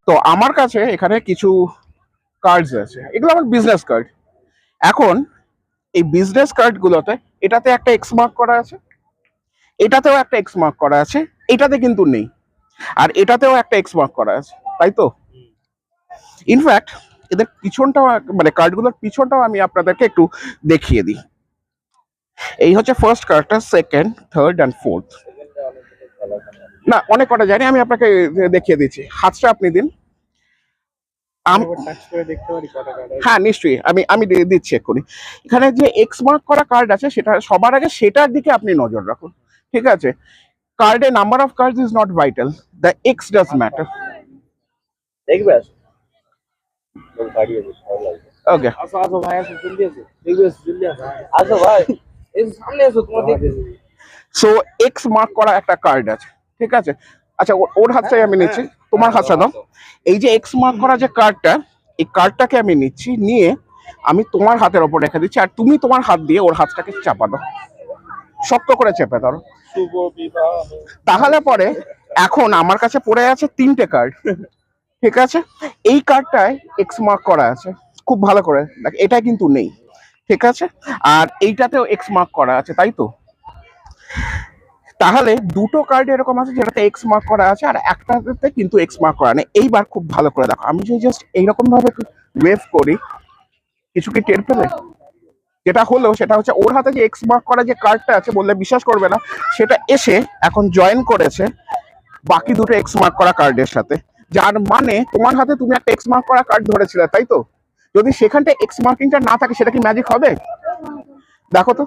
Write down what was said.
তো আমার কাছে এখানে কিছু কার্ডস আছে, এগুলো আমার বিজনেস কার্ড। এখন এই বিজনেস কার্ড গুলোতে এটাতে একটা এক্স মার্ক করা আছে, এটাতেও একটা এক্স মার্ক করা আছে, এটাতে কিন্তু নেই, আর এটাতেও একটা এক্স মার্ক করা আছে, তাই তো? ইনফ্যাক্ট এদের পিছনটাও মানে কার্ডগুলোর পিছনটাও আমি আপনাদেরকে একটু দেখিয়ে দিই। এই হচ্ছে ফার্স্ট কার্ডটা, সেকেন্ড, থার্ড অ্যান্ড ফোর্থ। না, অনেক কটা জানি, আমি আপনাকে দেখিয়ে দিচ্ছি। হাতটা আপনি দিন। হ্যাঁ নিশ্চয়ই, আমি আমি দিচ্ছি এক্ষুনি। এখানে যে এক্স মার্ক করা কার্ড আছে, সেটা সবার আগে সেটার দিকে আপনি নজর রাখুন, ঠিক আছে? কার্ডে number of cards is not vital, the x does matter. দেখবে ওকে, আসো ভাই, আসো জলদি আসো, দেখবে জলদি আসো, আসো ভাই, এই সামনে আসো, তোমার দেখবে। সো এক্স মার্ক করা একটা কার্ড আছে, ঠিক আছে? আচ্ছা, ওর হাতটাই আমি নিচ্ছি, তোমার হাতটা দাও। এই যে এক্স মার্ক করা যে কার্ডটা, এই কার্ডটাকে আমি নিচ্ছি, নিয়ে আমি তোমার হাতের ওপর রেখে দিচ্ছি, আর তুমি তোমার হাত দিয়ে ওর হাতটাকে চাপা দাও, শক্ত করে চেপে ধরো। তাহলে পরে এখন আমার কাছে পড়ে আছে তিনটে কার্ড, ঠিক আছে? এই কার্ডটায় এক্স মার্ক করা আছে, খুব ভালো করে দেখ, এটা কিন্তু নেই, ঠিক আছে? আর এইটাতেও এক্স মার্ক করা আছে, তাই তো? তাহলে দুটো কার্ড এরকম আছে যেটাতে এক্স মার্ক করা আছে, আর একটাতে কিন্তু এক্স মার্ক করা নেই। এইবার খুব ভালো করে দেখো, আমি যদি জাস্ট এইরকম ভাবে ওয়েভ করি, কিছু কি টের পেলে? যেটা হলো সেটা হচ্ছে, ওর হাতে যে এক্স মার্ক করা যে কার্ডটা আছে, বললে বিশ্বাস করবে না, সেটা এসে এখন জয়েন করেছে বাকি দুটো এক্স মার্ক করা কার্ডের সাথে। যার মানে তোমার হাতে তুমি একটা এক্স মার্ক করা কার্ড ধরেছিলে, তাই তো? যদি সেখানটা এক্স মার্কিংটা না থাকে, সেটা কি ম্যাজিক হবে? দেখো তো।